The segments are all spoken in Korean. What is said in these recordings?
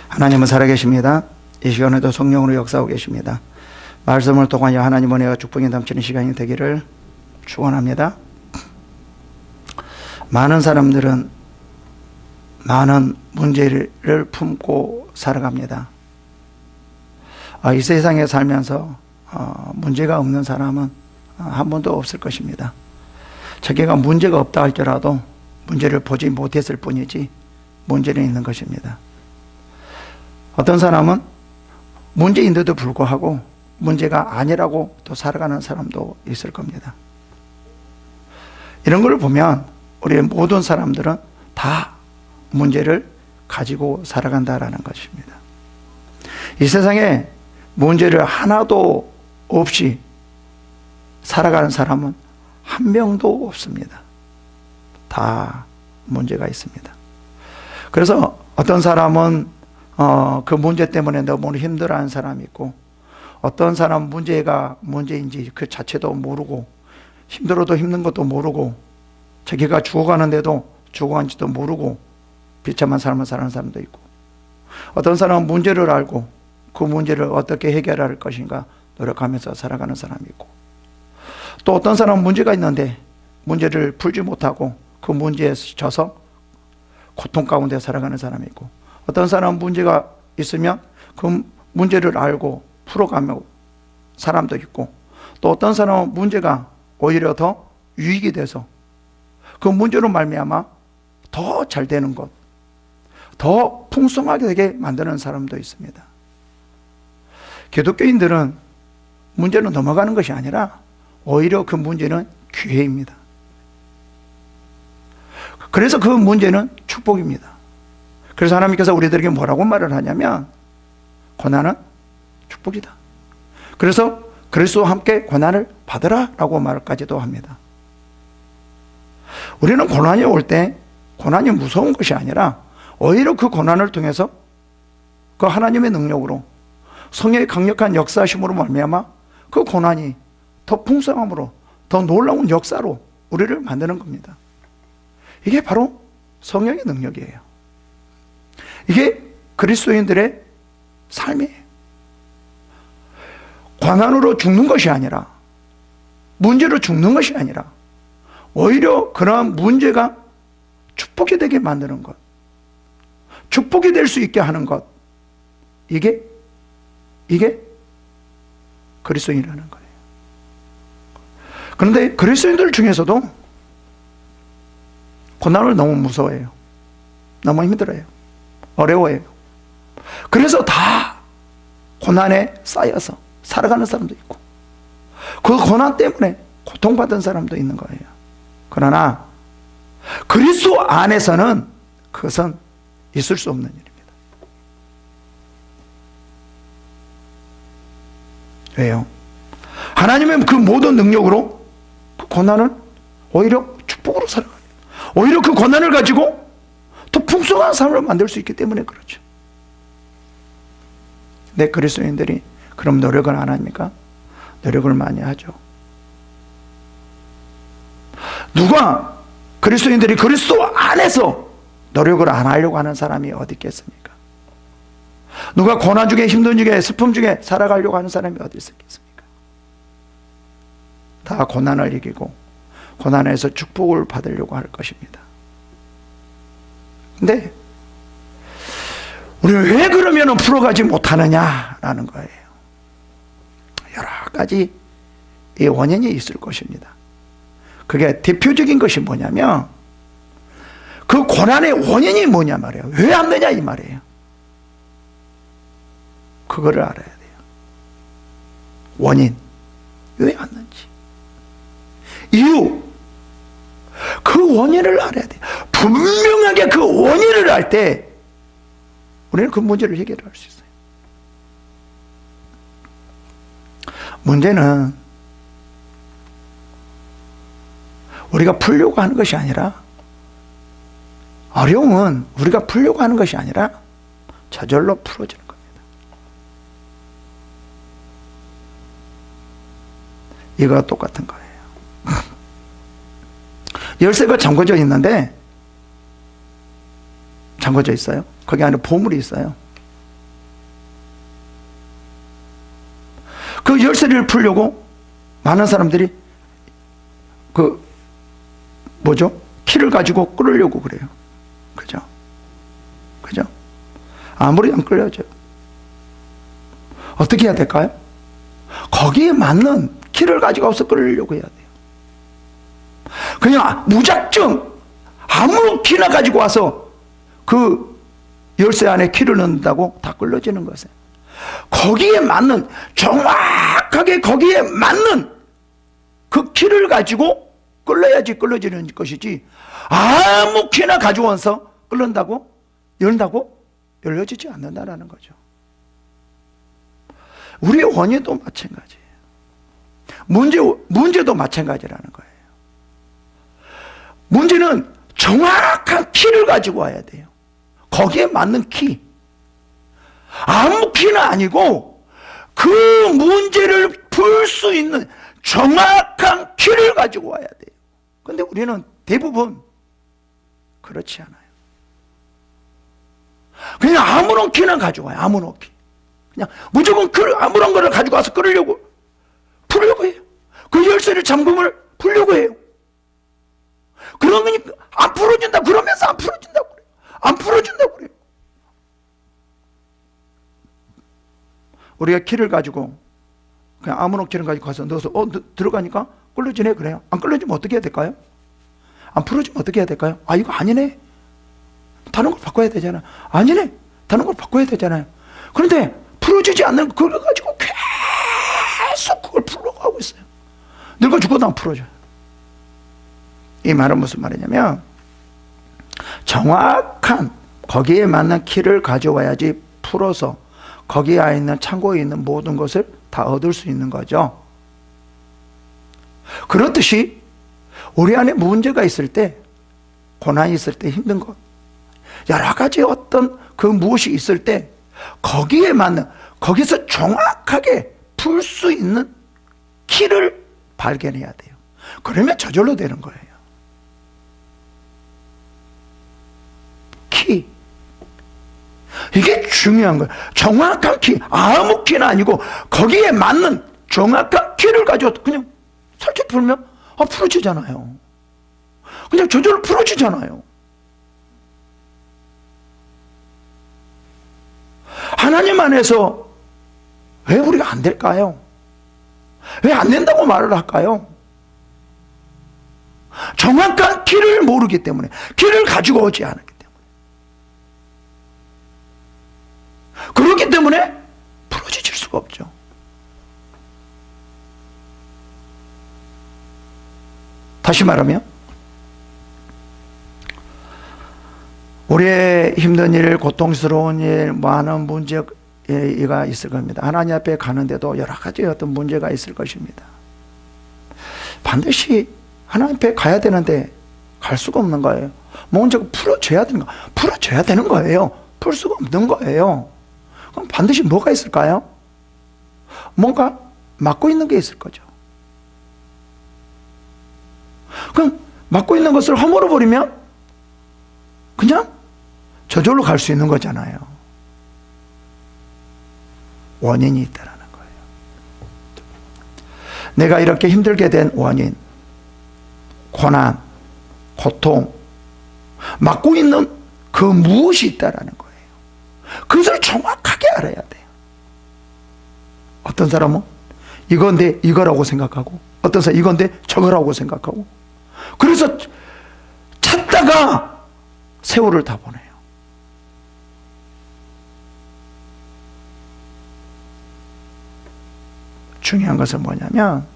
하나님은 살아계십니다. 이 시간에도 성령으로 역사하고 계십니다. 말씀을 통하여 하나님 은혜가 축복이 넘치는 시간이 되기를 축원합니다. 많은 사람들은 많은 문제를 품고 살아갑니다. 이 세상에 살면서 문제가 없는 사람은 한 번도 없을 것입니다. 자기가 문제가 없다 할지라도 문제를 보지 못했을 뿐이지 문제는 있는 것입니다. 어떤 사람은 문제인데도 불구하고 문제가 아니라고 또 살아가는 사람도 있을 겁니다. 이런 걸 보면 우리 모든 사람들은 다 문제를 가지고 살아간다라는 것입니다. 이 세상에 문제를 하나도 없이 살아가는 사람은 한 명도 없습니다. 다 문제가 있습니다. 그래서 어떤 사람은 그 문제 때문에 너무 힘들어하는 사람이 있고, 어떤 사람은 문제가 문제인지 그 자체도 모르고, 힘들어도 힘든 것도 모르고, 자기가 죽어가는데도 죽어간지도 모르고 비참한 삶을 사는 사람도 있고, 어떤 사람은 문제를 알고 그 문제를 어떻게 해결할 것인가 노력하면서 살아가는 사람이 있고, 또 어떤 사람은 문제가 있는데 문제를 풀지 못하고 그 문제에 져서 고통 가운데 살아가는 사람이 있고, 어떤 사람은 문제가 있으면 그 문제를 알고 풀어가며 사람도 있고, 또 어떤 사람은 문제가 오히려 더 유익이 돼서 그 문제로 말미암아 더 잘 되는 것, 더 풍성하게 되게 만드는 사람도 있습니다. 기독교인들은 문제로 넘어가는 것이 아니라 오히려 그 문제는 기회입니다. 그래서 그 문제는 축복입니다. 그래서 하나님께서 우리들에게 뭐라고 말을 하냐면, 고난은 축복이다. 그래서 그리스도와 함께 고난을 받으라 라고 말까지도 합니다. 우리는 고난이 올 때 고난이 무서운 것이 아니라 오히려 그 고난을 통해서 그 하나님의 능력으로, 성령의 강력한 역사하심으로 말미암아 그 고난이 더 풍성함으로, 더 놀라운 역사로 우리를 만드는 겁니다. 이게 바로 성령의 능력이에요. 이게 그리스도인들의 삶이에요. 고난으로 죽는 것이 아니라, 문제로 죽는 것이 아니라 오히려 그러한 문제가 축복이 되게 만드는 것, 축복이 될 수 있게 하는 것, 이게 그리스도인이라는 거예요. 그런데 그리스도인들 중에서도 고난을 너무 무서워해요. 너무 힘들어요. 어려워해요. 그래서 다 고난에 쌓여서 살아가는 사람도 있고, 그 고난 때문에 고통받은 사람도 있는 거예요. 그러나 그리스도 안에서는 그것은 있을 수 없는 일입니다. 왜요? 하나님의 그 모든 능력으로 그 고난을 오히려 축복으로 살아가요. 오히려 그 고난을 가지고 더 풍성한 삶을 만들 수 있기 때문에 그렇죠. 네, 그리스도인들이 그럼 노력을 안 합니까? 노력을 많이 하죠. 누가 그리스도인들이 그리스도 안에서 노력을 안 하려고 하는 사람이 어디 있겠습니까? 누가 고난 중에, 힘든 중에, 슬픔 중에 살아가려고 하는 사람이 어디 있겠습니까? 다 고난을 이기고 고난에서 축복을 받으려고 할 것입니다. 근데 우리는 왜 그러면 풀어가지 못하느냐라는 거예요. 여러 가지 이 원인이 있을 것입니다. 그게 대표적인 것이 뭐냐면, 그 고난의 원인이 뭐냐 말이에요. 왜 안 되냐 이 말이에요. 그거를 알아야 돼요. 원인, 왜 안 되는지, 이유, 그 원인을 알아야 돼요. 분명하게 그 원인을 알 때 우리는 그 문제를 해결할 수 있어요. 문제는 우리가 풀려고 하는 것이 아니라, 어려움은 우리가 풀려고 하는 것이 아니라 저절로 풀어지는 겁니다. 이거와 똑같은 거예요. 열쇠가 잠궈져 있는데, 잠궈져 있어요. 거기 안에 보물이 있어요. 그 열쇠를 풀려고 많은 사람들이 키를 가지고 끌으려고 그래요. 그죠? 그죠? 아무리 안 끌려져요. 어떻게 해야 될까요? 거기에 맞는 키를 가지고 와서 끌으려고 해야 돼요. 그냥 무작정 아무 키나 가지고 와서 그 열쇠 안에 키를 넣는다고 다 끌려지는 것이에요. 거기에 맞는, 정확하게 거기에 맞는 그 키를 가지고 끌려야지 끌려지는 것이지, 아무 키나 가져와서 끌는다고, 열다고 열려지지 않는다라는 거죠. 우리의 원인도 마찬가지예요. 문제도 마찬가지라는 거예요. 문제는 정확한 키를 가지고 와야 돼요. 거기에 맞는 키. 아무 키는 아니고 그 문제를 풀 수 있는 정확한 키를 가지고 와야 돼요. 근데 우리는 대부분 그렇지 않아요. 그냥 아무런 키나 가져와요. 아무런 키. 그냥 무조건 아무런 거를 가지고 와서 풀려고 해요. 그 열쇠를, 잠금을 풀려고 해요. 그러니까 안 풀어진다 그러면서 안 풀어진다고 그래요. 안 풀어진다고 그래요. 우리가 키를 가지고 그냥 아무런 키를 가지고 가서 넣어서 들어가니까 끌려지네 그래요. 안 끌려지면 어떻게 해야 될까요? 안 풀어지면 어떻게 해야 될까요? 아, 이거 아니네. 다른 걸 바꿔야 되잖아. 아니네. 다른 걸 바꿔야 되잖아요. 그런데 풀어지지 않는 그걸 가지고 계속 그걸 풀어가고 있어요. 늙어 죽어도 안 풀어져요. 이 말은 무슨 말이냐면, 정확한 거기에 맞는 키를 가져와야지 풀어서 거기에 있는, 창고에 있는 모든 것을 다 얻을 수 있는 거죠. 그렇듯이 우리 안에 문제가 있을 때, 고난이 있을 때, 힘든 것, 여러 가지 어떤 그 무엇이 있을 때 거기에 맞는, 거기서 정확하게 풀 수 있는 키를 발견해야 돼요. 그러면 저절로 되는 거예요. 키. 이게 중요한 거예요. 정확한 키. 아무 키는 아니고 거기에 맞는 정확한 키를 가지고 그냥 살짝 풀면 풀어지잖아요. 그냥 저절로 풀어지잖아요. 하나님 안에서 왜 우리가 안 될까요? 왜 안 된다고 말을 할까요? 정확한 키를 모르기 때문에, 키를 가지고 오지 않았기 때문에. 그렇기 때문에 풀어질 수가 없죠. 다시 말하면, 우리의 힘든 일, 고통스러운 일, 많은 문제가 있을 겁니다. 하나님 앞에 가는데도 여러 가지 어떤 문제가 있을 것입니다. 반드시 하나님 앞에 가야 되는데 갈 수가 없는 거예요. 먼저 풀어줘야 되는 거, 풀어줘야 되는 거예요. 풀 수가 없는 거예요. 그럼 반드시 뭐가 있을까요? 뭔가 막고 있는 게 있을 거죠. 그럼 막고 있는 것을 허물어 버리면 그냥 저절로 갈 수 있는 거잖아요. 원인이 있다라는 거예요. 내가 이렇게 힘들게 된 원인, 고난, 고통, 막고 있는 그 무엇이 있다라는 거예요. 그것을 정확하게 알아야 돼요. 어떤 사람은 이건데 이거라고 생각하고, 어떤 사람은 이건데 저거라고 생각하고, 그래서 찾다가 세월을 다 보내요. 중요한 것은 뭐냐면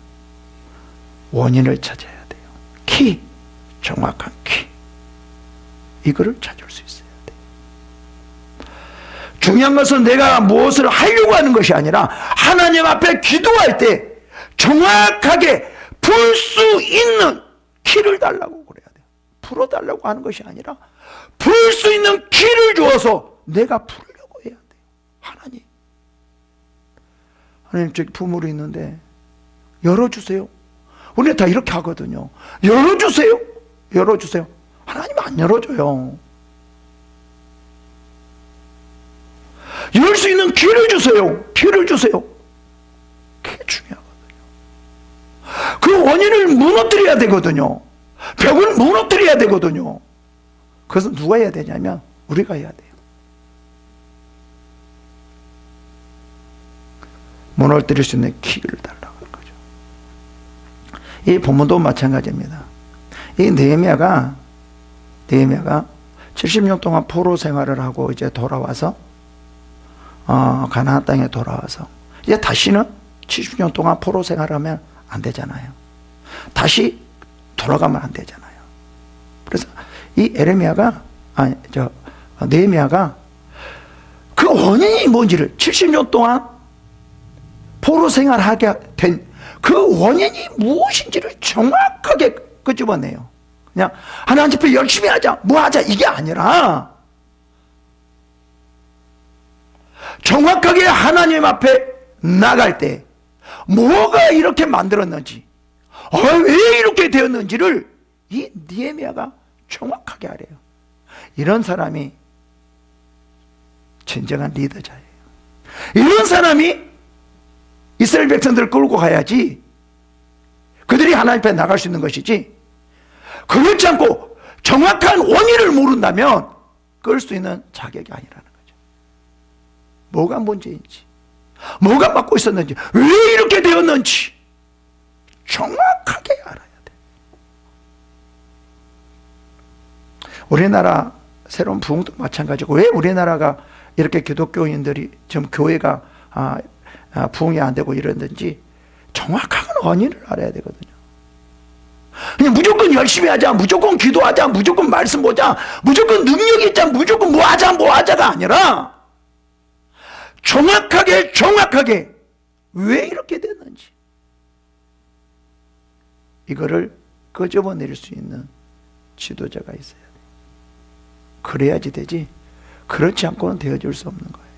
원인을 찾아야 돼요. 키, 정확한 키. 이거를 찾을 수 있어야 돼요. 중요한 것은 내가 무엇을 하려고 하는 것이 아니라 하나님 앞에 기도할 때 정확하게 풀 수 있는 키를 달라고 그래야 돼요. 풀어달라고 하는 것이 아니라 풀 수 있는 키를 주어서 내가 풀려고 해야 돼요. 하나님 저기 부모로 있는데 열어주세요. 우리는 다 이렇게 하거든요. 열어주세요. 열어주세요. 하나님 안 열어줘요. 열 수 있는 기회를 주세요. 기회를 주세요. 원인을 무너뜨려야 되거든요. 벽을 무너뜨려야 되거든요. 그것은 누가 해야 되냐면 우리가 해야 돼요. 무너뜨릴 수 있는 키를 달라고 하는 거죠. 이 본문도 마찬가지입니다. 이 느헤미야가 70년 동안 포로 생활을 하고 이제 돌아와서 가나안 땅에 돌아와서 이제 다시는 70년 동안 포로 생활하면 안 되잖아요. 다시 돌아가면 안 되잖아요. 그래서 이 느헤미야가 그 원인이 뭔지를 70년 동안 포로 생활하게 된 그 원인이 무엇인지를 정확하게 끄집어내요. 그냥 하나님 앞에 열심히 하자, 뭐 하자 이게 아니라 정확하게 하나님 앞에 나갈 때 뭐가 이렇게 만들었는지, 왜 이렇게 되었는지를 이 느헤미야가 정확하게 알아요. 이런 사람이 진정한 리더자예요. 이런 사람이 이스라엘 백성들을 끌고 가야지 그들이 하나님 앞에 나갈 수 있는 것이지, 그렇지 않고 정확한 원인을 모른다면 끌 수 있는 자격이 아니라는 거죠. 뭐가 문제인지, 뭐가 막고 있었는지, 왜 이렇게 되었는지 정확하게 알아야 돼. 우리나라 새로운 부흥도 마찬가지고, 왜 우리나라가 이렇게 기독교인들이 지금 교회가 부흥이 안 되고 이러는지 정확한 원인을 알아야 되거든요. 그냥 무조건 열심히 하자, 무조건 기도하자, 무조건 말씀 보자, 무조건 능력이 있자, 무조건 뭐 하자가 아니라 정확하게 왜 이렇게 됐는지 이거를 끄집어낼 수 있는 지도자가 있어야 돼요. 그래야지 되지, 그렇지 않고는 되어줄 수 없는 거예요.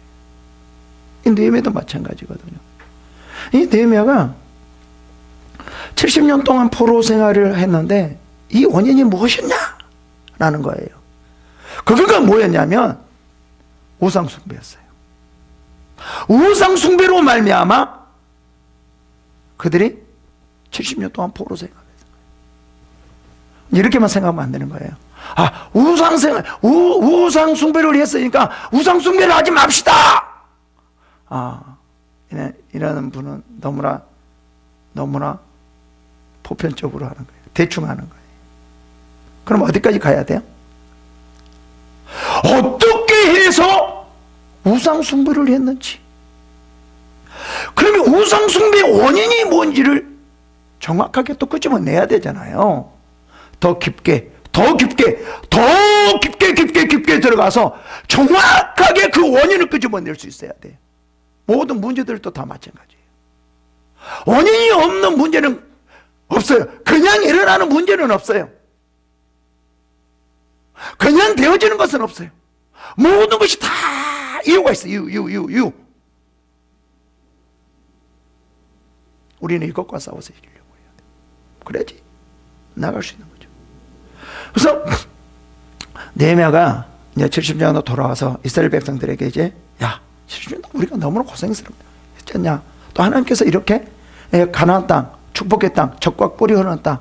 이 느헤미야도 마찬가지거든요. 이 느헤미야가 70년 동안 포로 생활을 했는데 이 원인이 무엇이었냐라는 거예요. 그거가 뭐였냐면 우상 숭배였어요. 우상 숭배로 말미암아 그들이 70년 동안 포로 생활했어요. 이렇게만 생각하면 안 되는 거예요. 우상 숭배를 했으니까 우상 숭배를 하지 맙시다. 이라는 분은 너무나 보편적으로 하는 거예요. 대충 하는 거예요. 그럼 어디까지 가야 돼요? 어떻게 해서 우상 숭배를 했는지, 그러면 우상 숭배의 원인이 뭔지를 정확하게 또 끄집어내야 되잖아요. 더 깊게 들어가서 정확하게 그 원인을 끄집어낼 수 있어야 돼요. 모든 문제들도 다 마찬가지예요. 원인이 없는 문제는 없어요. 그냥 일어나는 문제는 없어요. 그냥 되어지는 것은 없어요. 모든 것이 다 이유가 있어요. 이유. 우리는 이것과 싸워서 이기려고 해야 돼요. 그래야지 나갈 수 있는 거죠. 그래서 느헤미야가 이제 70년으로 돌아와서 이스라엘 백성들에게 이제 70년 우리가 너무나 고생스럽냐. 또 하나님께서 이렇게 가나안 땅, 축복의 땅, 적과 꿀이 흐르는 땅,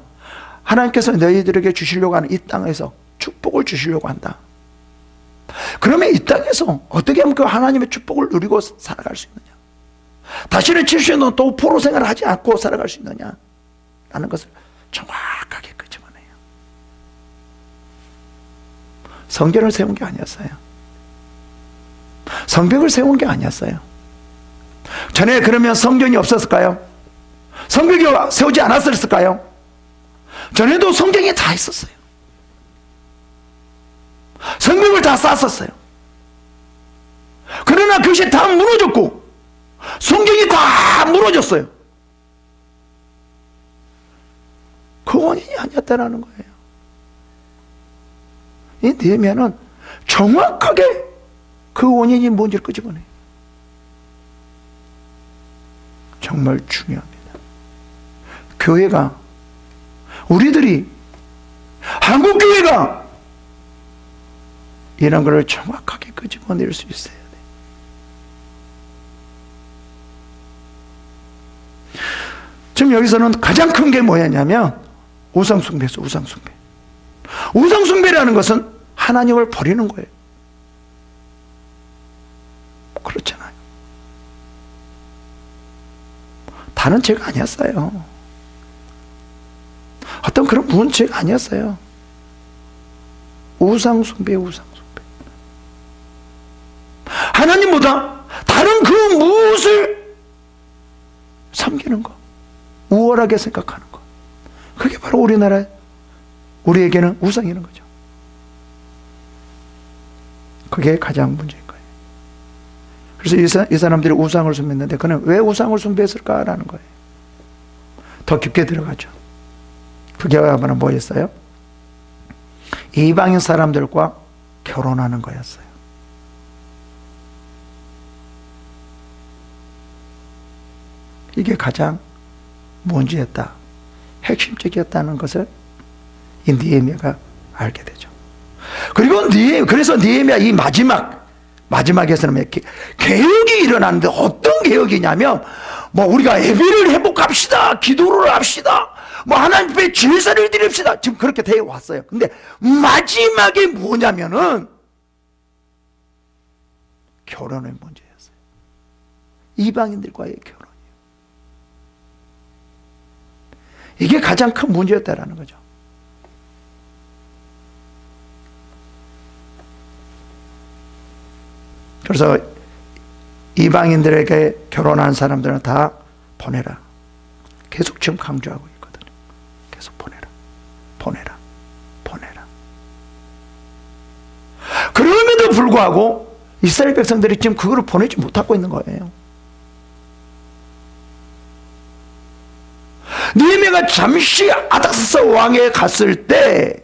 하나님께서 너희들에게 주시려고 하는 이 땅에서 축복을 주시려고 한다. 그러면 이 땅에서 어떻게 하면 그 하나님의 축복을 누리고 살아갈 수 있느냐? 다시는 70년 또 포로 생활을 하지 않고 살아갈 수 있느냐? 라는 것을 정확하게 끄집어내요. 성전을 세운 게 아니었어요. 성벽을 세운 게 아니었어요. 전에 그러면 성전이 없었을까요? 성벽이 세우지 않았을까요? 전에도 성전이 다 있었어요. 성벽을 다 쌓았었어요. 그러나 그것이 다 무너졌고 성경이 다 무너졌어요. 그 원인이 아니었다라는 거예요. 이 느헤미야는 정확하게 그 원인이 뭔지를 끄집어내요. 정말 중요합니다. 교회가, 우리들이, 한국교회가 이런 것을 정확하게 끄집어낼 수 있어야 돼. 지금 여기서는 가장 큰 게 뭐였냐면 우상숭배였어요. 우상숭배. 우상숭배라는 것은 하나님을 버리는 거예요. 그렇잖아요. 다른 죄가 아니었어요. 어떤 그런 문제가 아니었어요. 우상숭배, 우상숭배. 하나님보다 다른 그 무엇을 섬기는 거, 우월하게 생각하는 거. 그게 바로 우리에게는 우상이는 거죠. 그게 가장 문제인 거예요. 그래서 이 사람들이 우상을 숭배했는데 그는 왜 우상을 숭배했을까라는 거예요. 더 깊게 들어가죠. 그게 아마는 뭐였어요? 이방인 사람들과 결혼하는 거였어요. 이게 가장 문제였다, 핵심적이었다는 것을 이 느헤미야가 알게 되죠. 그리고 그래서 느헤미야 이 마지막에서는 개혁이 일어나는데 어떤 개혁이냐면 뭐 우리가 예배를 회복합시다, 기도를 합시다, 뭐 하나님 앞에 제사를 드립시다. 지금 그렇게 되어 왔어요. 근데 마지막에 뭐냐면은 결혼의 문제였어요. 이방인들과의 결혼이에요. 이게 가장 큰 문제였다라는 거죠. 그래서 이방인들에게 결혼한 사람들은 다 보내라. 계속 지금 강조하고 있거든요. 계속 보내라. 보내라. 보내라. 그럼에도 불구하고 이스라엘 백성들이 지금 그거를 보내지 못하고 있는 거예요. 느헤미야가 잠시 아닥사스 왕에 갔을 때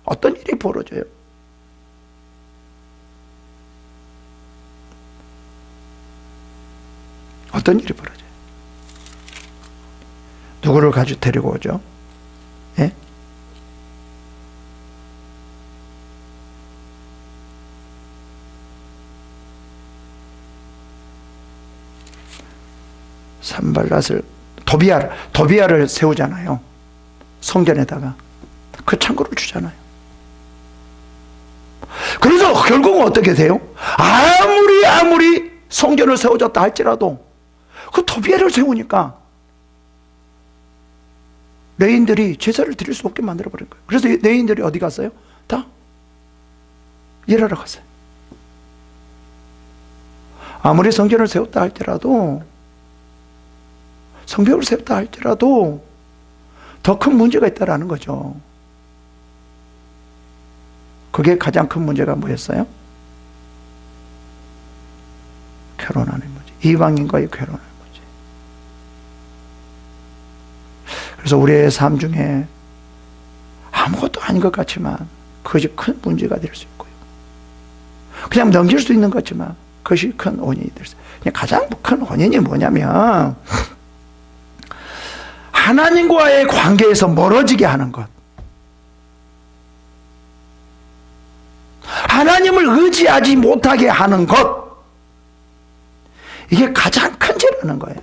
어떤 일이 벌어져요? 어떤 일이 벌어져요? 누구를 가지고 데리고 오죠? 예? 산발랏을 도비아를 세우잖아요. 성전에다가 그 창고를 주잖아요. 그래서 결국은 어떻게 돼요? 아무리 성전을 세워줬다 할지라도 그 도비아를 세우니까 레인들이 제사를 드릴 수 없게 만들어버린 거예요. 그래서 레인들이 어디 갔어요? 다 일하러 갔어요. 아무리 성전을 세웠다 할지라도, 성벽을 세웠다 할지라도 더 큰 문제가 있다라는 거죠. 그게 가장 큰 문제가 뭐였어요? 결혼하는 문제. 이방인과의 결혼하는 문제. 그래서 우리의 삶 중에 아무것도 아닌 것 같지만 그것이 큰 문제가 될 수 있고요. 그냥 넘길 수 있는 것 같지만 그것이 큰 원인이 될 수 있어요. 가장 큰 원인이 뭐냐면 하나님과의 관계에서 멀어지게 하는 것, 하나님을 의지하지 못하게 하는 것, 이게 가장 큰 죄라는 거예요.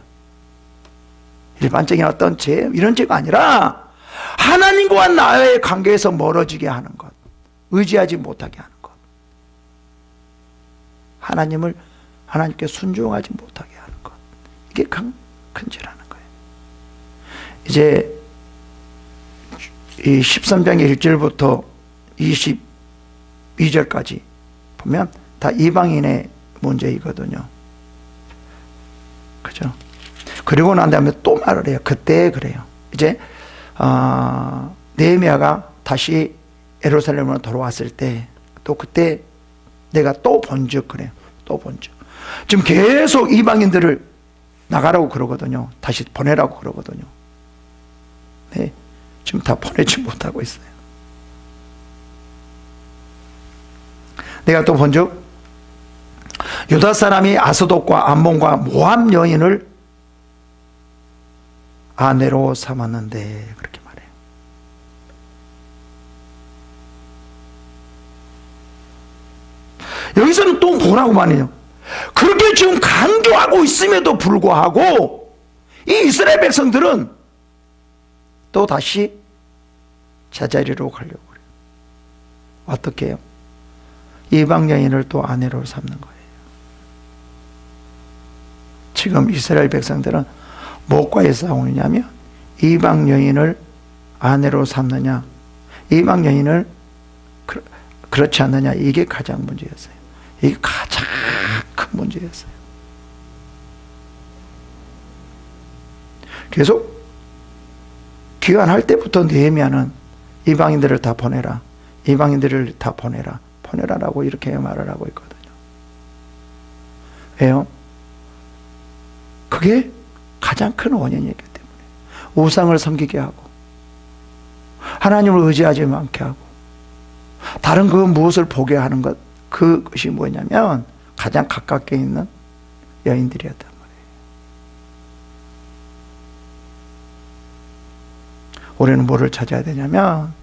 일반적인 어떤 죄, 이런 죄가 아니라 하나님과 나의 관계에서 멀어지게 하는 것, 의지하지 못하게 하는 것, 하나님께 순종하지 못하게 하는 것, 이게 큰 죄라는 거예요. 이제 이 13장의 1절부터 22절까지 보면 다 이방인의 문제이거든요. 그죠? 그리고 난 다음에 또 말을 해요. 그때 그래요. 이제 느헤미야가 다시 예루살렘으로 돌아왔을 때 또 그때 내가 또 본즉 그래요. 또 본즉. 지금 계속 이방인들을 나가라고 그러거든요. 다시 보내라고 그러거든요. 네, 지금 다 보내지 못하고 있어요. 내가 또 본즉 유다 사람이 아스돗과 암몬과 모압 여인을 아내로 삼았는데, 그렇게 말해요. 여기서는 또 뭐라고 말해요? 그렇게 지금 강조하고 있음에도 불구하고 이 이스라엘 백성들은 또 다시 제자리로 가려고 그래요. 어떻게 해요? 이방 여인을 또 아내로 삼는 거예요. 지금 이스라엘 백성들은 무엇과의 싸움이냐면 이방 여인을 아내로 삼느냐, 이방 여인을 그렇지 않느냐, 이게 가장 문제였어요. 이게 가장 큰 문제였어요. 계속 귀환할 때부터 느헤미야는 이방인들을 다 보내라, 이방인들을 다 보내라, 보내라라고 이렇게 말을 하고 있거든요. 왜요? 그게 가장 큰 원인이기 때문에 우상을 섬기게 하고 하나님을 의지하지 않게 하고 다른 그 무엇을 보게 하는 것, 그것이 뭐냐면 가장 가깝게 있는 여인들이었단 말이에요. 우리는 뭐를 찾아야 되냐면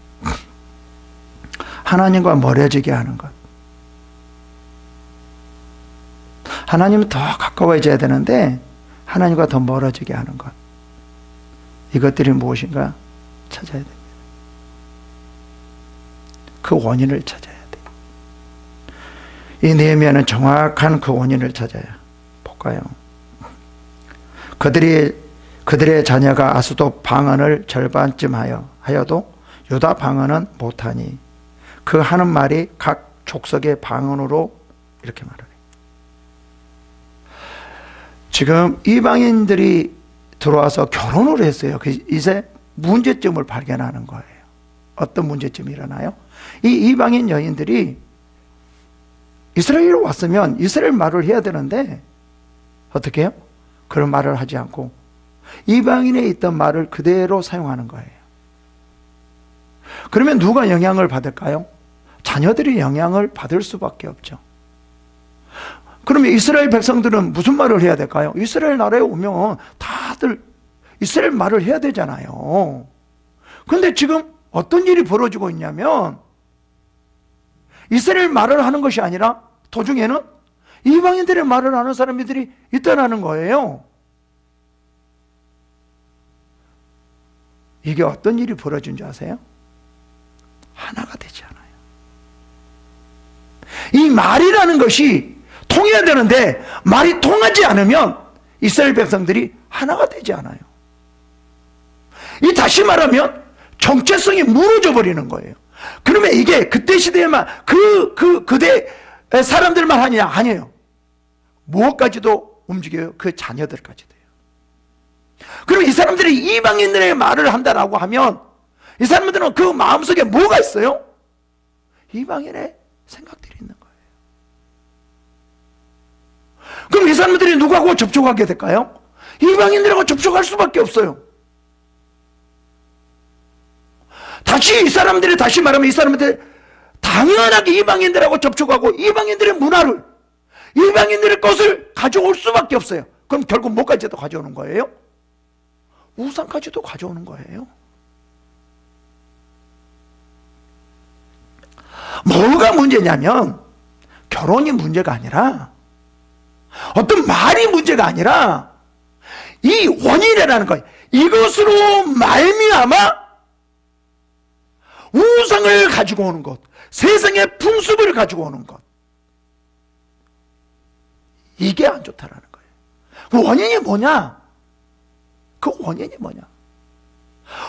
하나님과 멀어지게 하는 것, 하나님은 더 가까워져야 되는데 하나님과 더 멀어지게 하는 것, 이것들이 무엇인가 찾아야 됩니다. 그 원인을 찾아야 돼요. 이 느헤미야는 정확한 그 원인을 찾아야 볼까요? 그들의 자녀가 아수도 방언을 절반쯤 하여도 유다 방언은 못하니 그 하는 말이 각 족속의 방언으로 이렇게 말하네. 지금 이방인들이 들어와서 결혼을 했어요. 이제 문제점을 발견하는 거예요. 어떤 문제점이 일어나요? 이 이방인 여인들이 이스라엘에 왔으면 이스라엘 말을 해야 되는데 어떻게 해요? 그런 말을 하지 않고 이방인에 있던 말을 그대로 사용하는 거예요. 그러면 누가 영향을 받을까요? 자녀들이 영향을 받을 수밖에 없죠. 그러면 이스라엘 백성들은 무슨 말을 해야 될까요? 이스라엘 나라에 오면 다들 이스라엘 말을 해야 되잖아요. 그런데 지금 어떤 일이 벌어지고 있냐면 이스라엘 말을 하는 것이 아니라 도중에는 이방인들의 말을 하는 사람들이 있다는 거예요. 이게 어떤 일이 벌어진 줄 아세요? 하나가 되지 않아요. 이 말이라는 것이 통해야 되는데 말이 통하지 않으면 이스라엘 백성들이 하나가 되지 않아요. 이 다시 말하면 정체성이 무너져 버리는 거예요. 그러면 이게 그때 시대에만 그대 사람들만 하냐? 아니에요. 무엇까지도 움직여요? 그 자녀들까지도요. 그럼 이 사람들이 이방인들의 말을 한다라고 하면 이 사람들은 그 마음속에 뭐가 있어요? 이방인의 생각들이 있는 거예요. 그럼 이 사람들이 누구하고 접촉하게 될까요? 이방인들하고 접촉할 수밖에 없어요. 다시 말하면 이 사람들이 당연하게 이방인들하고 접촉하고 이방인들의 문화를, 이방인들의 것을 가져올 수밖에 없어요. 그럼 결국 뭐까지도 가져오는 거예요? 우상까지도 가져오는 거예요. 뭐가 문제냐면 결혼이 문제가 아니라 어떤 말이 문제가 아니라 이 원인이라는 거예요. 이것으로 말미암아 우상을 가지고 오는 것, 세상의 풍습을 가지고 오는 것, 이게 안 좋다라는 거예요. 그 원인이 뭐냐? 그 원인이 뭐냐?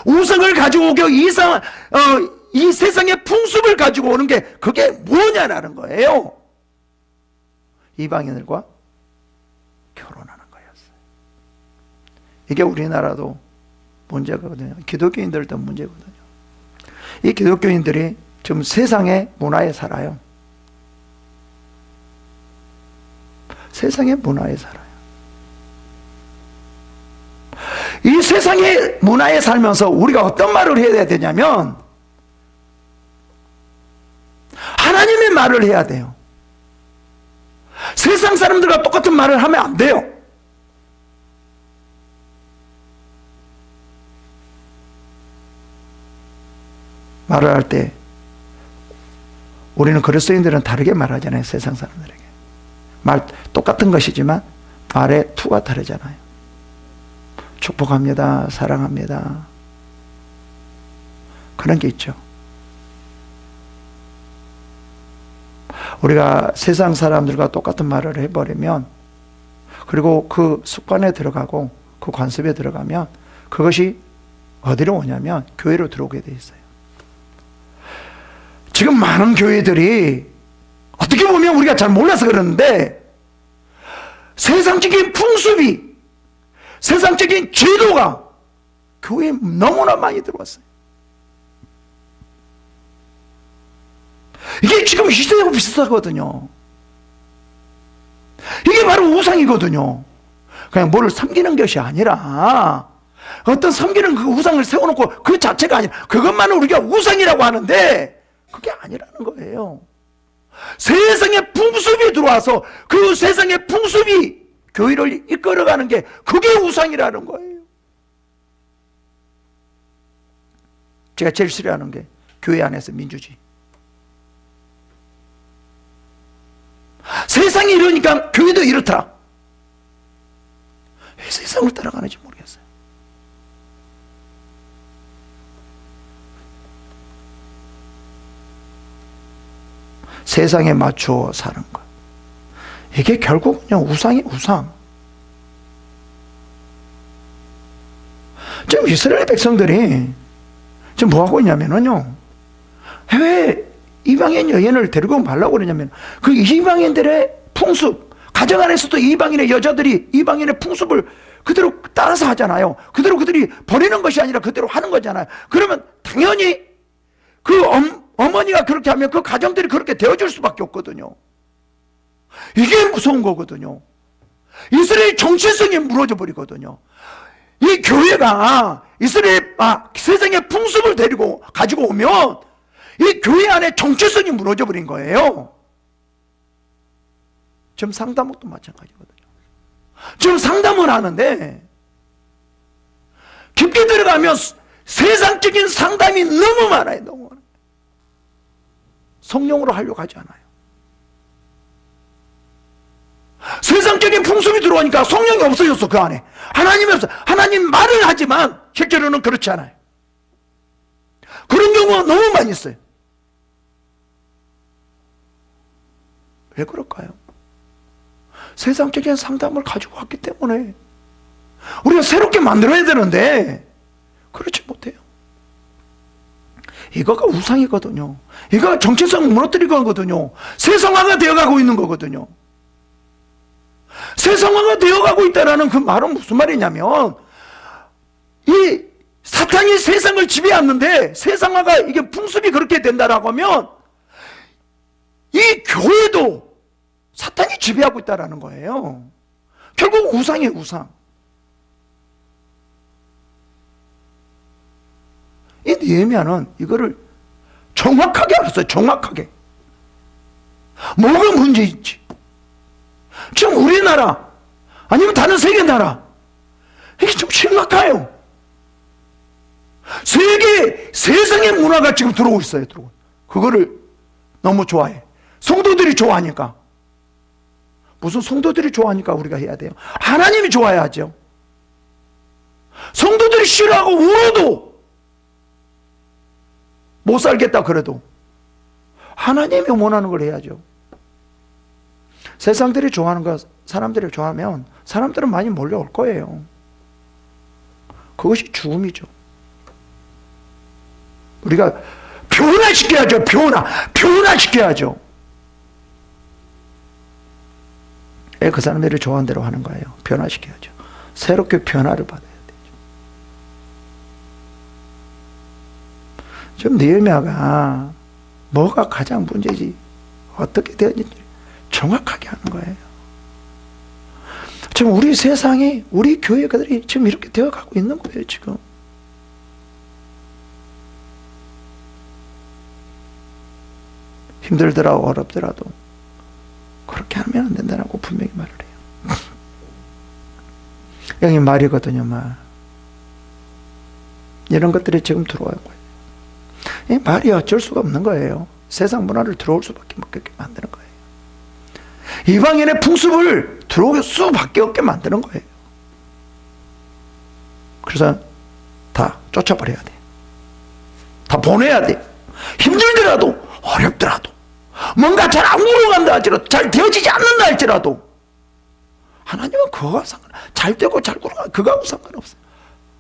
우상을 가지고 오고 이 세상의 풍습을 가지고 오는 게 그게 뭐냐라는 거예요. 이방인들과 결혼하는 거였어요. 이게 우리나라도 문제거든요. 기독교인들도 문제거든요. 이 기독교인들이 지금 세상의 문화에 살아요. 세상의 문화에 살아요. 이 세상의 문화에 살면서 우리가 어떤 말을 해야 되냐면 하나님의 말을 해야 돼요. 세상 사람들과 똑같은 말을 하면 안 돼요. 말을 할 때 우리는 그리스도인들은 다르게 말하잖아요. 세상 사람들에게 말 똑같은 것이지만 말의 투가 다르잖아요. 축복합니다, 사랑합니다, 그런 게 있죠. 우리가 세상 사람들과 똑같은 말을 해버리면, 그리고 그 습관에 들어가고 그 관습에 들어가면 그것이 어디로 오냐면 교회로 들어오게 돼 있어요. 지금 많은 교회들이 어떻게 보면 우리가 잘 몰라서 그러는데 세상적인 풍습이, 세상적인 제도가 교회에 너무나 많이 들어왔어요. 이게 지금 시대하고 비슷하거든요. 이게 바로 우상이거든요. 그냥 뭐를 섬기는 것이 아니라, 어떤 섬기는 그 우상을 세워놓고 그 자체가 아니라, 그것만을 우리가 우상이라고 하는데 그게 아니라는 거예요. 세상의 풍습이 들어와서 그 세상의 풍습이 교회를 이끌어가는 게, 그게 우상이라는 거예요. 제가 제일 싫어하는 게 교회 안에서 민주주의. 세상이 이러니까 교회도 이렇더라. 왜 세상을 따라가는지 모르겠어요. 세상에 맞추어 사는 것, 이게 결국은요 우상이 우상. 지금 이스라엘 백성들이 지금 뭐 하고 있냐면요, 해외 이방인 여인을 데리고 가려고 그러냐면 그 이방인들의 풍습, 가정 안에서도 이방인의 여자들이 이방인의 풍습을 그대로 따라서 하잖아요. 그대로 그들이 버리는 것이 아니라 그대로 하는 거잖아요. 그러면 당연히 그 어머니가 그렇게 하면 그 가정들이 그렇게 되어줄 수밖에 없거든요. 이게 무서운 거거든요. 이스라엘 정체성이 무너져 버리거든요. 이 교회가 이스라엘 세상의 풍습을 가지고 오면 이 교회 안에 정체성이 무너져 버린 거예요. 지금 상담도 마찬가지거든요. 지금 상담을 하는데 깊게 들어가면 세상적인 상담이 너무 많아요. 너무 많아요. 성령으로 하려고 하지 않아요. 세상적인 풍습이 들어오니까 성령이 없어졌어. 그 안에 하나님이 없어. 하나님 말을 하지만 실제로는 그렇지 않아요. 그런 경우가 너무 많이 있어요. 왜 그럴까요? 세상적인 상담을 가지고 왔기 때문에. 우리가 새롭게 만들어야 되는데 그렇지 못해요. 이거가 우상이거든요. 이거가 정체성을 무너뜨린 거거든요. 세상화가 되어가고 있는 거거든요. 세상화가 되어가고 있다는 그 말은 무슨 말이냐면, 이 사탄이 세상을 지배하는데 세상화가, 이게 풍습이 그렇게 된다라고 하면 이 교회도 사탄이 지배하고 있다는 거예요. 결국 우상이에요. 우상. 이 느헤미야는 이거를 정확하게 알았어요. 정확하게. 뭐가 문제인지. 지금 우리나라 아니면 다른 세계 나라, 이게 좀 심각해요. 세상의 문화가 지금 들어오고 있어요. 그거를 너무 좋아해. 성도들이 좋아하니까. 무슨 성도들이 좋아하니까 우리가 해야 돼요? 하나님이 좋아야죠. 성도들이 싫어하고 울어도 못 살겠다 그래도 하나님이 원하는 걸 해야죠. 세상들이 좋아하는 거 사람들이 좋아하면 사람들은 많이 몰려올 거예요. 그것이 죽음이죠. 우리가 변화시켜야죠. 변화시켜야죠. 그 사람들이 좋아하는 대로 하는 거예요. 변화시켜야죠. 새롭게 변화를 받아야 되죠. 지금 느헤미야가 뭐가 가장 문제지, 어떻게 되었는지 정확하게 하는 거예요. 지금 우리 세상이, 우리 교회들이 지금 이렇게 되어가고 있는 거예요. 지금 힘들더라도 어렵더라도 그렇게 하면 안 된다고 분명히 말을 해요. 여기 말이거든요. 말. 이런 것들이 지금 들어와요. 이 말이 어쩔 수가 없는 거예요. 세상 문화를 들어올 수밖에 없게 만드는 거예요. 이방인의 풍습을 들어올 수밖에 없게 만드는 거예요. 그래서 다 쫓아버려야 돼. 다 보내야 돼. 힘들더라도, 어렵더라도, 뭔가 잘 안 굴러간다 할지라도, 잘 되어지지 않는다 할지라도, 하나님은 그거가 잘 되고 잘 굴러가, 그거하고 상관없어요.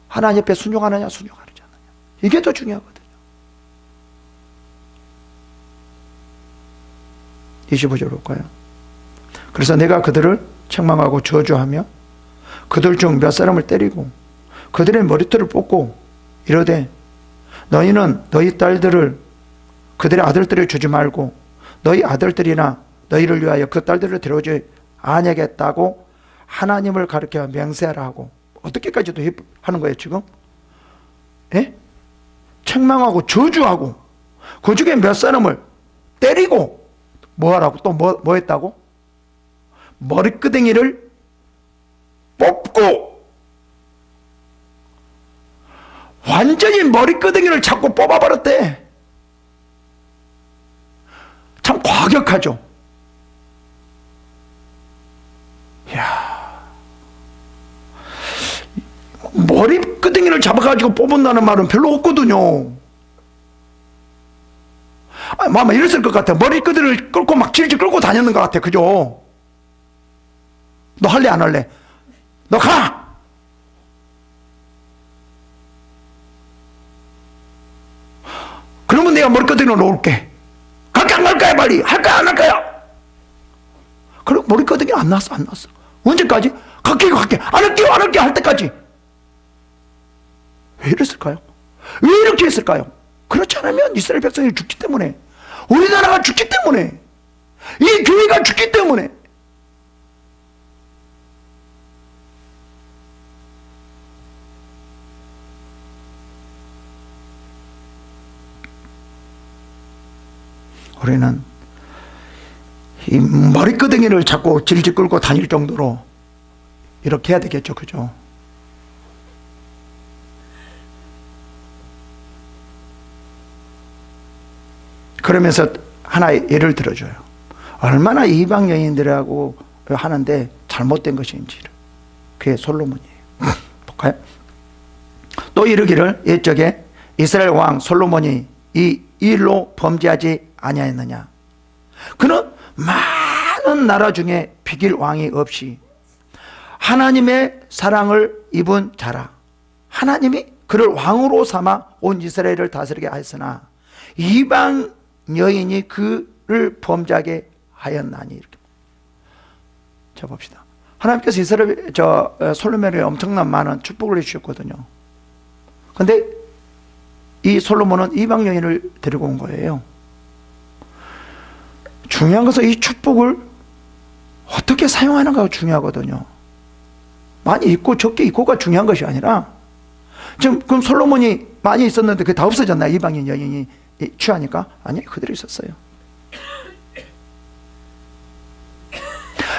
하나님 옆에 순종하느냐, 순종하느냐. 이게 더 중요하거든요. 25절 볼까요? 그래서 내가 그들을 책망하고 저주하며 그들 중 몇 사람을 때리고 그들의 머리털을 뽑고 이러되 너희는 너희 딸들을 그들의 아들들을 주지 말고 너희 아들들이나 너희를 위하여 그 딸들을 데려오지 아니하겠다고 하나님을 가르쳐 맹세하라 하고, 어떻게까지도 하는 거예요 지금? 예? 책망하고 저주하고 그 중에 몇 사람을 때리고 뭐 하라고? 또 뭐 했다고? 머리끄댕이를 뽑고, 완전히 머리끄댕이를 자꾸 뽑아버렸대. 참 과격하죠. 이야, 머리끄댕이를 잡아가지고 뽑은다는 말은 별로 없거든요. 아마 이랬을 것 같아. 머리끄댕이를 끌고 막 질질 끌고 다녔는 것 같아. 그죠? 너 할래 안 할래? 너 가! 그러면 내가 머리끄댕이로 놓을게. 갈까 안 갈까요? 빨리 할까 안 할까요? 그리고 머리끄댕이 안 났어. 언제까지? 갈게 안 할게 할 때까지. 왜 이랬을까요? 왜 이렇게 했을까요? 그렇지 않으면 이스라엘 백성이 죽기 때문에, 우리나라가 죽기 때문에, 이 교회가 죽기 때문에. 우리는 이 머리끄댕이를 자꾸 질질 끌고 다닐 정도로 이렇게 해야 되겠죠. 그죠? 그러면서 하나의 예를 들어줘요. 얼마나 이방 여인들하고 하는데 잘못된 것인지를. 그게 솔로몬이에요. 볼까요? 또 이르기를 옛적에 이스라엘 왕 솔로몬이 이 일로 범죄하지 아니하였느냐. 그는 많은 나라 중에 비길 왕이 없이 하나님의 사랑을 입은 자라. 하나님이 그를 왕으로 삼아 온 이스라엘을 다스리게 하였으나 이방 여인이 그를 범죄하게 하였나니. 이렇게. 자 봅시다. 하나님께서 이스라엘 솔로몬에게 엄청난 많은 축복을 해주셨거든요. 근데 이 솔로몬은 이방 여인을 데리고 온 거예요. 중요한 것은 이 축복을 어떻게 사용하는가가 중요하거든요. 많이 있고 적게 있고가 중요한 것이 아니라, 지금 그럼 솔로몬이 많이 있었는데 그게 다 없어졌나요? 이방인 여인이 취하니까? 아니, 그대로 있었어요.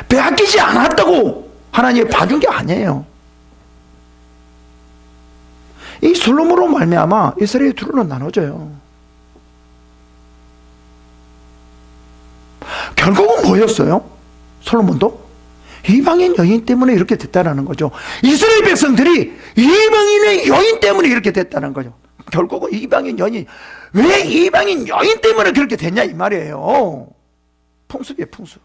빼앗기지 않았다고 하나님이 봐준 게 아니에요. 이 솔로몬으로 말미암아 이스라엘 둘로 나눠져요. 결국은 뭐였어요? 솔로몬도 이방인 여인 때문에 이렇게 됐다는 거죠. 이스라엘 백성들이 이방인의 여인 때문에 이렇게 됐다는 거죠. 결국은 이방인 여인, 왜 이방인 여인 때문에 그렇게 됐냐 이 말이에요. 풍습이에요, 풍습.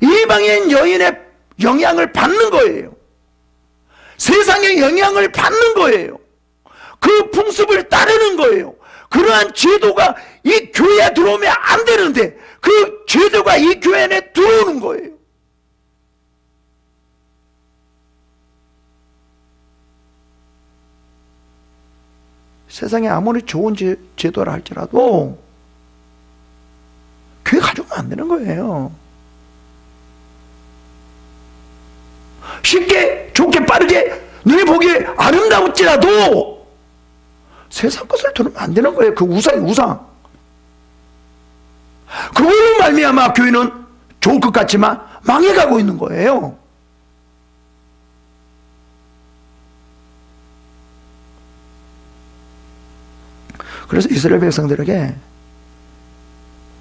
이방인 여인의 영향을 받는 거예요. 세상의 영향을 받는 거예요. 그 풍습을 따르는 거예요. 그러한 제도가 이 교회에 들어오면 안 되는데 그 제도가 이 교회 안에 들어오는 거예요. 세상에 아무리 좋은 제도라 할지라도 교회 가져오면 안 되는 거예요. 쉽게 좋게 빠르게 눈에 보기에 아름다울지라도 세상 것을 들으면 안 되는 거예요. 그 우상. 그걸로 말미암아 교회는 좋을 것 같지만 망해가고 있는 거예요. 그래서 이스라엘 백성들에게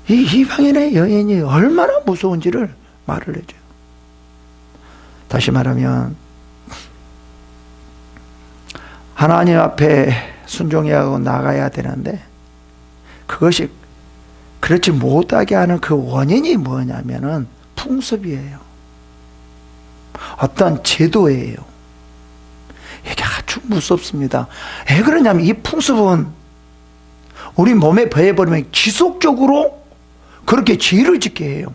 이 이방인의 여인이 얼마나 무서운지를 말을 해줘요. 다시 말하면 하나님 앞에 순종하고 나가야 되는데 그것이 그렇지 못하게 하는 그 원인이 뭐냐면은 풍습이에요. 어떤 제도예요. 이게 아주 무섭습니다. 왜 그러냐면 이 풍습은 우리 몸에 배해버리면 지속적으로 그렇게 죄를 짓게 해요.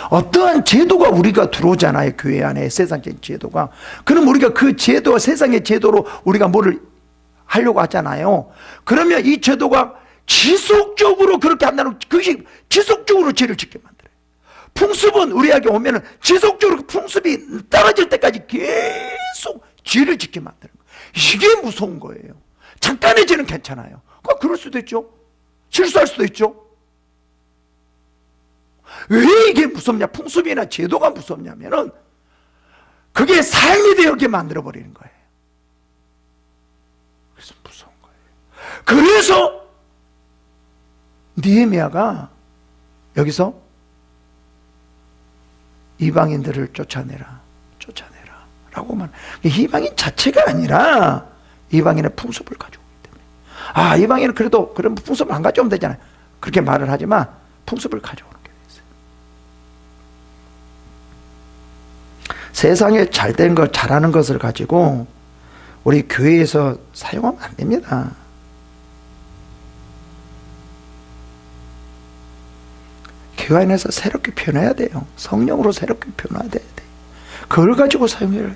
어떠한 제도가 우리가 들어오잖아요. 교회 안에 세상적인 제도가. 그럼 우리가 그 제도, 세상의 제도로 우리가 뭐를 하려고 하잖아요. 그러면 이 제도가 지속적으로 그렇게 한다는, 그것이 지속적으로 죄를 짓게 만들어요. 풍습은 우리에게 오면은 지속적으로 풍습이 떨어질 때까지 계속 죄를 짓게 만드는 거예요. 이게 무서운 거예요. 잠깐의 죄는 괜찮아요. 그럴 수도 있죠. 실수할 수도 있죠. 왜 이게 무섭냐? 풍습이나 제도가 무섭냐면은 그게 삶이 되게 만들어버리는 거예요. 그래서 무서운 거예요. 그래서 느헤미야가 여기서 이방인들을 쫓아내라 라고 말. 이방인 자체가 아니라 이방인의 풍습을 가지고 있기 때문에, 이방인은 그래도 그런 풍습 안 가져오면 되잖아요. 그렇게 말을 하지만 풍습을 가져오는 게 있어요. 세상에 잘된 것, 잘하는 것을 가지고 우리 교회에서 사용하면 안 됩니다. 교회 안에서 새롭게 변해야 돼요. 성령으로 새롭게 변화돼야 돼요. 그걸 가지고 사용해야 돼요.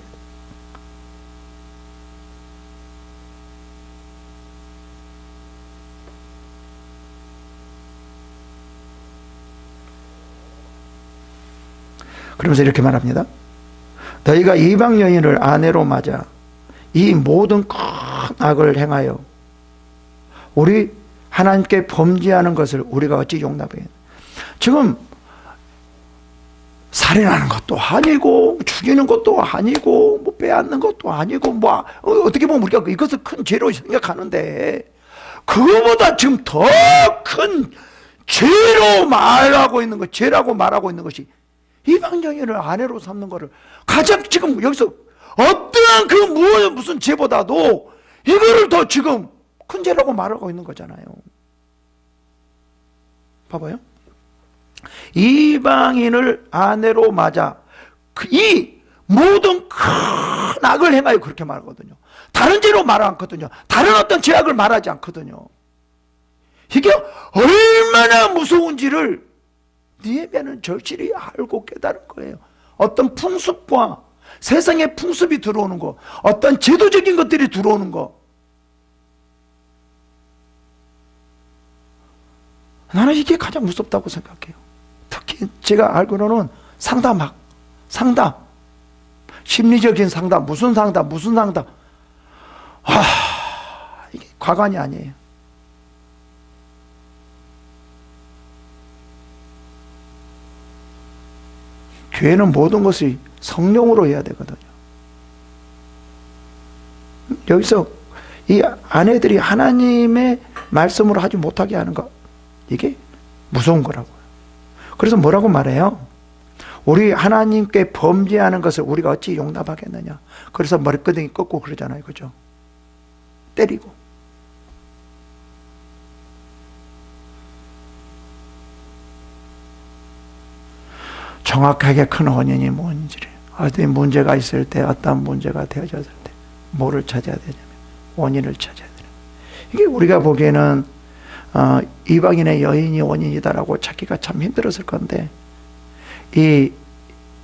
그러면서 이렇게 말합니다. 너희가 이방 여인을 아내로 맞아 이 모든 큰 악을 행하여 우리 하나님께 범죄하는 것을 우리가 어찌 용납하겠느냐. 지금 살인하는 것도 아니고 죽이는 것도 아니고 뭐 빼앗는 것도 아니고 뭐 어떻게 보면 우리가 이것을 큰 죄로 생각하는데 그거보다 지금 더 큰 죄로 말하고 있는 것, 죄라고 말하고 있는 것이 이방 여인을 아내로 삼는 것을 가장 지금 여기서 어떠한 그 무슨 죄보다도 이거를 더 지금 큰 죄라고 말하고 있는 거잖아요. 봐봐요. 이방인을 아내로 맞아 이 모든 큰 악을 행하여 그렇게 말하거든요. 다른 죄로 말 않거든요. 다른 어떤 죄악을 말하지 않거든요. 이게 얼마나 무서운지를 느헤미야는 절실히 알고 깨달은 거예요. 어떤 풍습과 세상의 풍습이 들어오는 거, 어떤 제도적인 것들이 들어오는 거, 나는 이게 가장 무섭다고 생각해요. 특히 제가 알기로는 상담, 심리적인 상담, 무슨 상담, 이게 과관이 아니에요. 교회는 모든 것이 성령으로 해야 되거든요. 여기서 이 아내들이 하나님의 말씀으로 하지 못하게 하는 것, 이게 무서운 거라고요. 그래서 뭐라고 말해요? 우리 하나님께 범죄하는 것을 우리가 어찌 용납하겠느냐. 그래서 머리끄댕이 꺾고 그러잖아요. 그죠? 때리고. 정확하게 큰 원인이 뭔지를, 어떤 문제가 있을 때, 어떤 문제가 되어졌을 때 뭐를 찾아야 되냐면 원인을 찾아야 돼요. 이게 우리가 보기에는 이방인의 여인이 원인이다라고 찾기가 참 힘들었을 건데, 이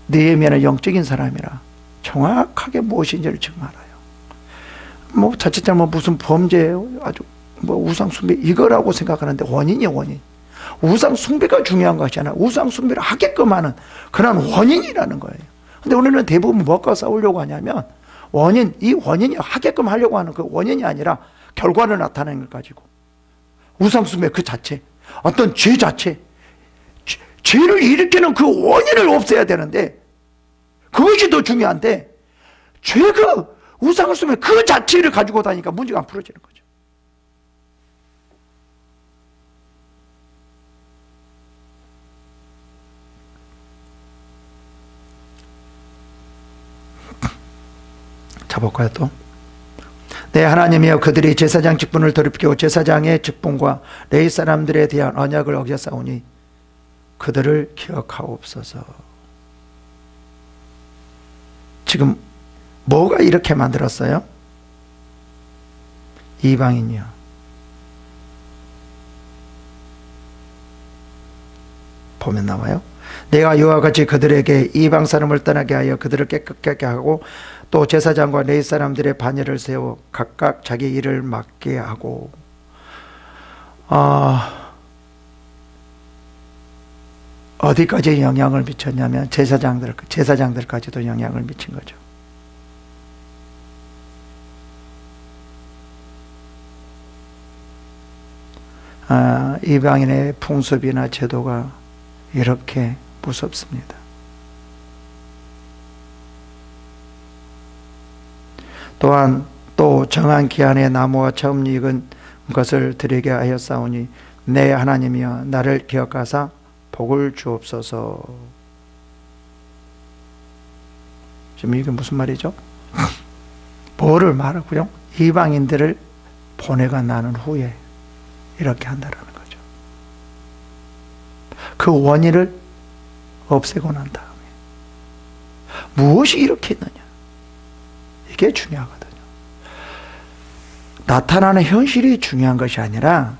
느헤미야는 영적인 사람이라 정확하게 무엇인지를 지금 알아요. 뭐 자칫 뭐 무슨 범죄, 아주 뭐 우상 숭배 이거라고 생각하는데 원인이 원인. 우상 숭배가 중요한 것이 아니라 우상 숭배를 하게끔 하는 그런 원인이라는 거예요. 근데 우리는 대부분 뭐가 싸우려고 하냐면 이 원인이 하게끔 하려고 하는 그 원인이 아니라 결과를 나타내는 걸 가지고 우상 숭배 그 자체, 어떤 죄 자체, 죄를 일으키는 그 원인을 없애야 되는데 그것이 더 중요한데 죄가 우상을 숭배 그 자체를 가지고 다니니까 문제가 안 풀어지는 거죠. 자, 볼까요 또? 내 하나님이여 그들이 제사장 직분을 더럽히고 제사장의 직분과 레위 사람들에 대한 언약을 어겼사오니 그들을 기억하옵소서. 지금 뭐가 이렇게 만들었어요? 이방인이요. 보면 나와요. 내가 이와 같이 그들에게 이방 사람을 떠나게 하여 그들을 깨끗하게 하고 또 제사장과 레위 사람들의 반열을 세워 각각 자기 일을 맡게 하고, 어디까지 영향을 미쳤냐면 제사장들까지도 영향을 미친 거죠. 이방인의 풍습이나 제도가 이렇게 무섭습니다. 또한 또 정한 기한에 나무와 처음 익은 것을 드리게 하였사오니 내 하나님이여 나를 기억하사 복을 주옵소서. 지금 이게 무슨 말이죠? 뭐를 말하고요? 이방인들을 보내가 나는 후에 이렇게 한다라는 거죠. 그 원인을 없애고 난 다음에 무엇이 이렇게 있느냐? 이게 중요하거든요. 나타나는 현실이 중요한 것이 아니라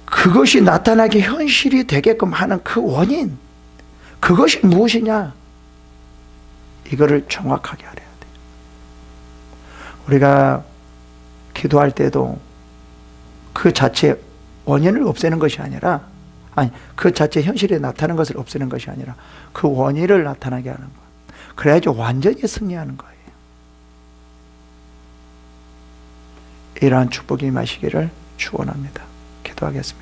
그것이 나타나게 현실이 되게끔 하는 그 원인, 그것이 무엇이냐? 이거를 정확하게 알아야 돼요. 우리가 기도할 때도 그 자체 원인을 없애는 것이 아니라, 그 자체 현실에 나타나는 것을 없애는 것이 아니라 그 원인을 나타나게 하는 것. 그래야지 완전히 승리하는 거예요. 이러한 축복이 임하시기를 축원합니다. 기도하겠습니다.